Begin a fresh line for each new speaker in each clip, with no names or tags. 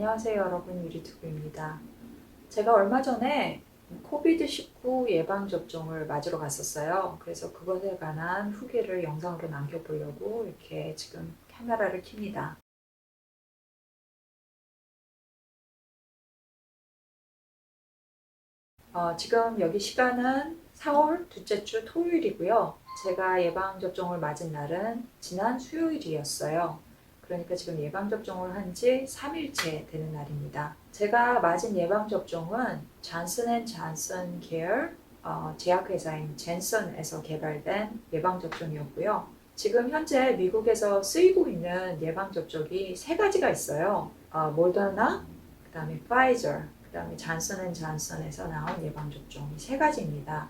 안녕하세요 여러분, 유리튜브입니다. 제가 얼마 전에 코비드-19 예방접종을 맞으러 갔었어요. 그래서 그것에 관한 후기를 영상으로 남겨보려고 이렇게 지금 카메라를 켭니다. 지금 여기 시간은 4월 둘째 주 토요일이고요. 제가 예방접종을 맞은 날은 지난 수요일이었어요. 그러니까 지금 예방접종을 한 지 3일째 되는 날입니다. 제가 맞은 예방접종은 잔슨앤잔슨 계열 제약회사인 젠슨에서 개발된 예방접종이었고요. 지금 현재 미국에서 쓰이고 있는 예방접종이 세 가지가 있어요. 모더나, 그 다음에 파이저, 그 다음에 잔슨앤잔슨에서 나온 예방접종이 세 가지입니다.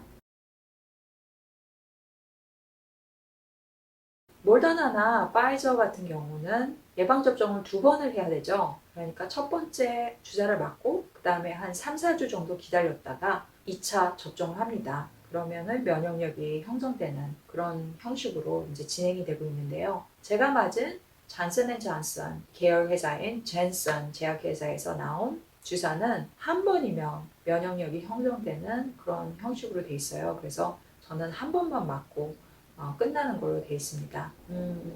모더나나 파이저 같은 경우는 예방접종을 두 번을 해야 되죠. 그러니까 첫 번째 주사를 맞고 그 다음에 한 3, 4주 정도 기다렸다가 2차 접종을 합니다. 그러면은 면역력이 형성되는 그런 형식으로 이제 진행이 되고 있는데요. 제가 맞은 잔슨앤잔슨 계열 회사인 젠슨 제약회사에서 나온 주사는 한 번이면 면역력이 형성되는 그런 형식으로 돼 있어요. 그래서 저는 한 번만 맞고 끝나는 걸로 되어 있습니다.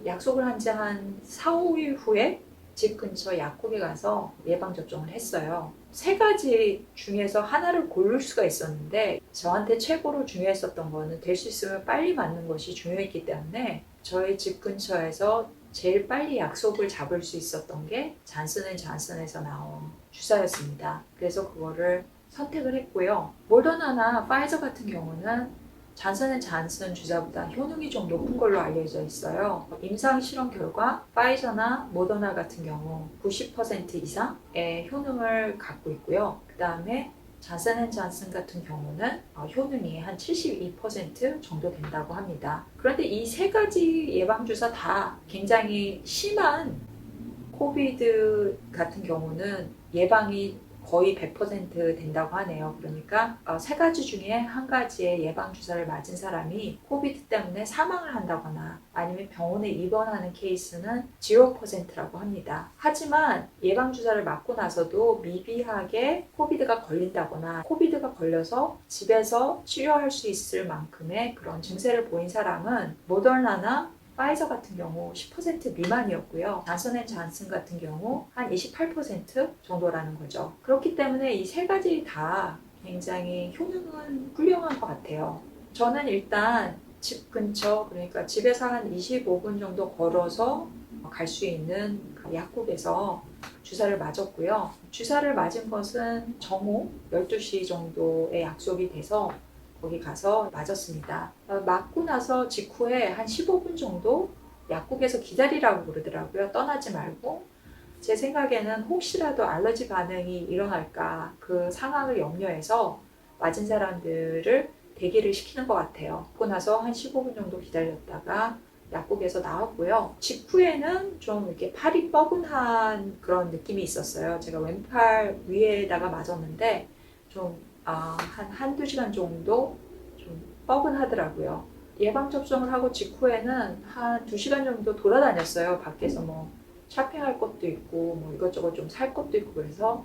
약속을 한 지 한 4, 5일 후에 집 근처 약국에 가서 예방접종을 했어요. 세 가지 중에서 하나를 고를 수가 있었는데 저한테 최고로 중요했었던 거는 될 수 있으면 빨리 맞는 것이 중요했기 때문에 저희 집 근처에서 제일 빨리 약속을 잡을 수 있었던 게 잔슨앤잔슨에서 나온 주사였습니다. 그래서 그거를 선택을 했고요. 모더나나 파이저 같은 경우는 잔슨앤잔슨 주사보다 효능이 좀 높은 걸로 알려져 있어요. 임상 실험 결과 파이저나 모더나 같은 경우 90% 이상의 효능을 갖고 있고요. 그 다음에 잔슨앤잔슨 같은 경우는 효능이 한 72% 정도 된다고 합니다. 그런데 이 세 가지 예방주사 다 굉장히 심한 코비드 같은 경우는 예방이 거의 100% 된다고 하네요. 그러니까 세 가지 중에 한 가지의 예방주사를 맞은 사람이 코비드 때문에 사망을 한다거나 아니면 병원에 입원하는 케이스는 0%라고 합니다. 하지만 예방주사를 맞고 나서도 미비하게 코비드가 걸린다거나 코비드가 걸려서 집에서 치료할 수 있을 만큼의 그런 증세를 보인 사람은 모더나나 파이저 같은 경우 10% 미만이었고요. 잔슨앤잔슨 같은 경우 한 28% 정도라는 거죠. 그렇기 때문에 이 세 가지 다 굉장히 효능은 훌륭한 것 같아요. 저는 일단 집 근처, 그러니까 집에서 한 25분 정도 걸어서 갈 수 있는 그 약국에서 주사를 맞았고요. 주사를 맞은 것은 정오 12시 정도의 약속이 돼서 거기 가서 맞았습니다. 맞고 나서 직후에 한 15분 정도 약국에서 기다리라고 그러더라고요. 떠나지 말고. 제 생각에는 혹시라도 알러지 반응이 일어날까 그 상황을 염려해서 맞은 사람들을 대기를 시키는 것 같아요. 그러고 나서 한 15분 정도 기다렸다가 약국에서 나왔고요. 직후에는 좀 이렇게 팔이 뻐근한 그런 느낌이 있었어요. 제가 왼팔 위에다가 맞았는데 좀 한두 시간 정도 좀 뻐근하더라고요. 예방접종을 하고 직후에는 한 2시간 정도 돌아다녔어요. 밖에서 뭐 쇼핑할 것도 있고 뭐 이것저것 좀 살 것도 있고 그래서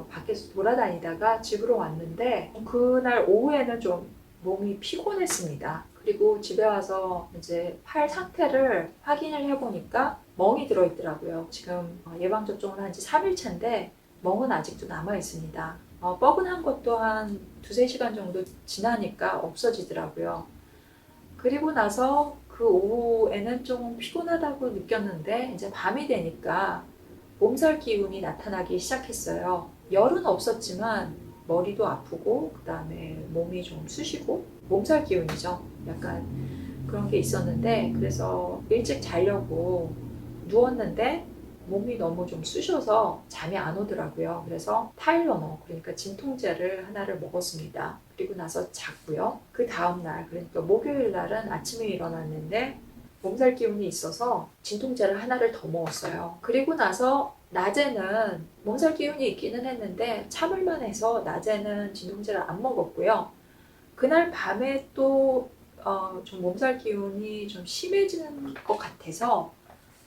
밖에서 돌아다니다가 집으로 왔는데 그날 오후에는 좀 몸이 피곤했습니다. 그리고 집에 와서 이제 팔 상태를 확인을 해보니까 멍이 들어있더라고요. 지금 예방접종을 한 지 3일차인데 멍은 아직도 남아있습니다. 뻐근한 것도 한 두세 시간 정도 지나니까 없어지더라고요. 그리고 나서 그 오후에는 좀 피곤하다고 느꼈는데 이제 밤이 되니까 몸살 기운이 나타나기 시작했어요. 열은 없었지만 머리도 아프고 그다음에 몸이 좀 쑤시고 몸살 기운이죠. 약간 그런 게 있었는데 그래서 일찍 자려고 누웠는데 몸이 너무 좀 쑤셔서 잠이 안 오더라고요. 그래서 타일러너, 그러니까 진통제를 하나를 먹었습니다. 그리고 나서 잤고요. 그 다음날, 그러니까 목요일 날은 아침에 일어났는데 몸살 기운이 있어서 진통제를 하나를 더 먹었어요. 그리고 나서 낮에는 몸살 기운이 있기는 했는데 참을만 해서 낮에는 진통제를 안 먹었고요. 그날 밤에 또 좀 몸살 기운이 좀 심해지는 것 같아서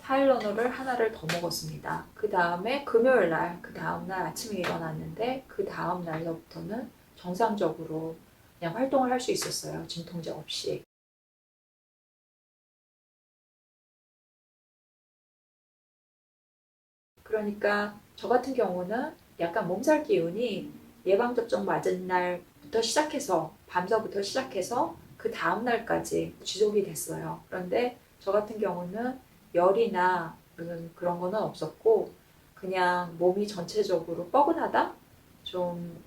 타일러노를 하나를 더 먹었습니다. 그 다음에 금요일 날, 그 다음날 아침에 일어났는데 그 다음 날서부터는 정상적으로 그냥 활동을 할 수 있었어요. 진통제 없이. 그러니까 저 같은 경우는 약간 몸살 기운이 예방접종 맞은 날부터 시작해서 밤서부터 시작해서 그 다음 날까지 지속이 됐어요. 그런데 저 같은 경우는 열이나 그런 거는 없었고 그냥 몸이 전체적으로 뻐근하다? 좀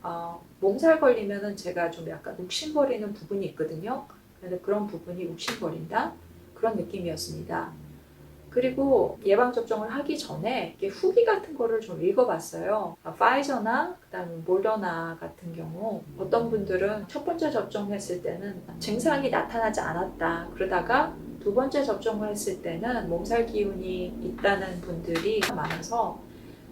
몸살 걸리면은 제가 좀 약간 욱신거리는 부분이 있거든요. 그런데 그런 부분이 욱신거린다? 그런 느낌이었습니다. 그리고 예방접종을 하기 전에 이렇게 후기 같은 거를 좀 읽어봤어요. 파이저나 그다음에 모더나 같은 경우 어떤 분들은 첫 번째 접종했을 때는 증상이 나타나지 않았다. 그러다가 두 번째 접종을 했을 때는 몸살 기운이 있다는 분들이 많아서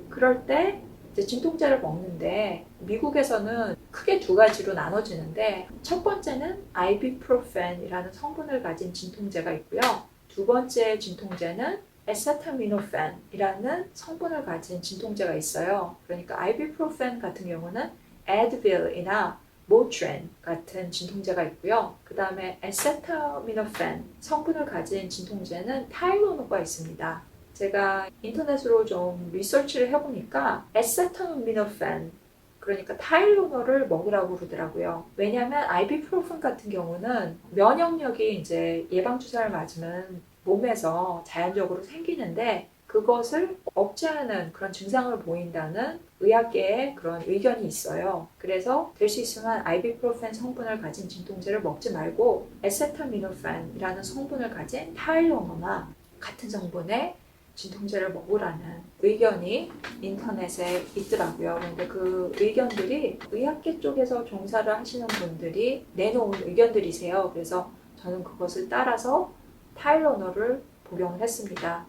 그럴 때 이제 진통제를 먹는데 미국에서는 크게 두 가지로 나눠지는데 첫 번째는 아이비프로펜이라는 성분을 가진 진통제가 있고요. 두 번째 진통제는 에세타미노펜이라는 성분을 가진 진통제가 있어요. 그러니까 아이비프로펜 같은 경우는 애드빌이나 모트렌 같은 진통제가 있고요. 그 다음에 에세타미노펜 성분을 가진 진통제는 타일로노가 있습니다. 제가 인터넷으로 좀 리서치를 해보니까 에세타미노펜 그러니까 타일로노를 먹으라고 그러더라고요. 왜냐하면 아이비프로fen 같은 경우는 면역력이 이제 예방주사를 맞으면 몸에서 자연적으로 생기는데 그것을 억제하는 그런 증상을 보인다는 의학계의 그런 의견이 있어요. 그래서 될 수 있으면 아이비프로fen 성분을 가진 진통제를 먹지 말고 에세타미노펜이라는 성분을 가진 타일로노나 같은 성분의 진통제를 먹으라는 의견이 인터넷에 있더라고요. 그런데 그 의견들이 의학계 쪽에서 종사를 하시는 분들이 내놓은 의견들이세요. 그래서 저는 그것을 따라서 타일러노를 복용을 했습니다.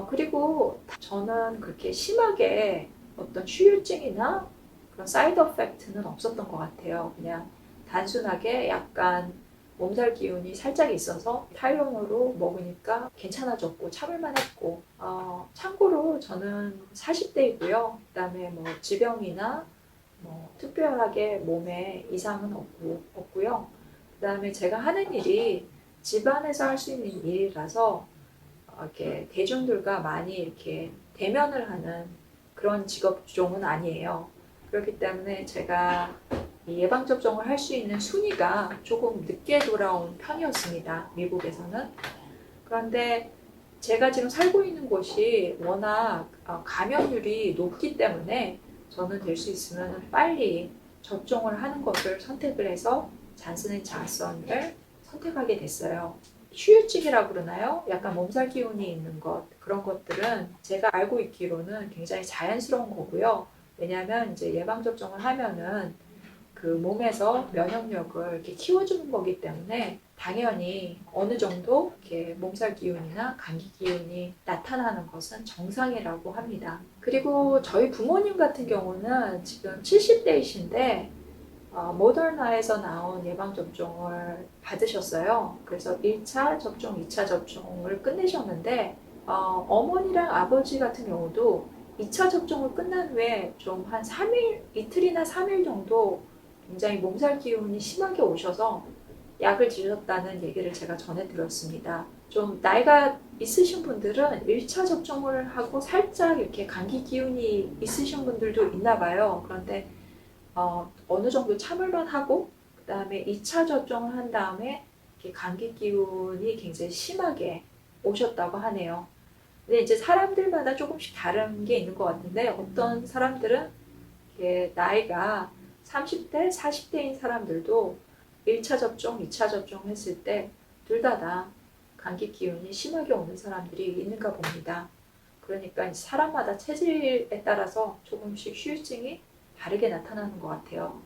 그리고 저는 그렇게 심하게 어떤 후유증이나 그런 사이드 이펙트는 없었던 것 같아요. 그냥 단순하게 약간 몸살 기운이 살짝 있어서 타이로노로 먹으니까 괜찮아졌고 참을만 했고 참고로 저는 40대이고요. 그 다음에 뭐 지병이나 뭐 특별하게 몸에 이상은 없고요. 그 다음에 제가 하는 일이 집안에서 할 수 있는 일이라서 이렇게 대중들과 많이 이렇게 대면을 하는 그런 직업종은 아니에요. 그렇기 때문에 제가 예방접종을 할 수 있는 순위가 조금 늦게 돌아온 편이었습니다. 미국에서는. 그런데 제가 지금 살고 있는 곳이 워낙 감염률이 높기 때문에 저는 될 수 있으면 빨리 접종을 하는 것을 선택을 해서 잔슨앤 존슨을 선택하게 됐어요. 후유증이라고 그러나요? 약간 몸살 기운이 있는 것 그런 것들은 제가 알고 있기로는 굉장히 자연스러운 거고요. 왜냐하면 이제 예방접종을 하면은 그 몸에서 면역력을 이렇게 키워주는 거기 때문에 당연히 어느 정도 이렇게 몸살 기운이나 감기 기운이 나타나는 것은 정상이라고 합니다. 그리고 저희 부모님 같은 경우는 지금 70대이신데 모더나에서 나온 예방접종을 받으셨어요. 그래서 1차 접종, 2차 접종을 끝내셨는데 어머니랑 아버지 같은 경우도 2차 접종을 끝난 후에 좀 한 3일, 이틀이나 3일 정도 굉장히 몸살 기운이 심하게 오셔서 약을 드셨다는 얘기를 제가 전해 들었습니다. 좀 나이가 있으신 분들은 1차 접종을 하고 살짝 이렇게 감기 기운이 있으신 분들도 있나 봐요. 그런데 어느 정도 참을만 하고 그 다음에 2차 접종을 한 다음에 이렇게 감기 기운이 굉장히 심하게 오셨다고 하네요. 근데 이제 사람들마다 조금씩 다른 게 있는 것 같은데 어떤 사람들은 이렇게 나이가 30대, 40대인 사람들도 1차 접종, 2차 접종 했을 때 둘 다 감기 기운이 심하게 오는 사람들이 있는가 봅니다. 그러니까 사람마다 체질에 따라서 조금씩 후유증이 다르게 나타나는 것 같아요.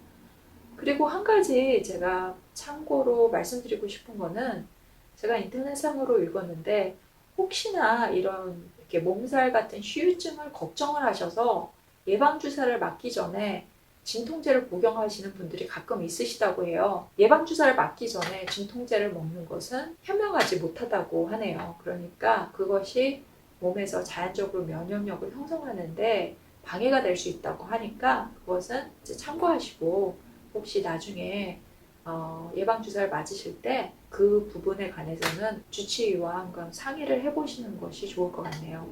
그리고 한 가지 제가 참고로 말씀드리고 싶은 거는 제가 인터넷상으로 읽었는데 혹시나 이런 이렇게 몸살 같은 후유증을 걱정을 하셔서 예방주사를 맞기 전에 진통제를 복용하시는 분들이 가끔 있으시다고 해요. 예방주사를 맞기 전에 진통제를 먹는 것은 현명하지 못하다고 하네요. 그러니까 그것이 몸에서 자연적으로 면역력을 형성하는데 방해가 될 수 있다고 하니까 그것은 이제 참고하시고 혹시 나중에 예방주사를 맞으실 때 그 부분에 관해서는 주치의와 한번 상의를 해보시는 것이 좋을 것 같네요.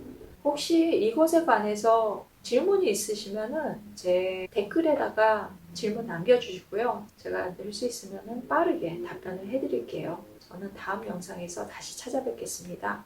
혹시 이것에 관해서 질문이 있으시면은 제 댓글에다가 질문 남겨주시고요. 제가 될 수 있으면은 빠르게 답변을 해드릴게요. 저는 다음 영상에서 다시 찾아뵙겠습니다.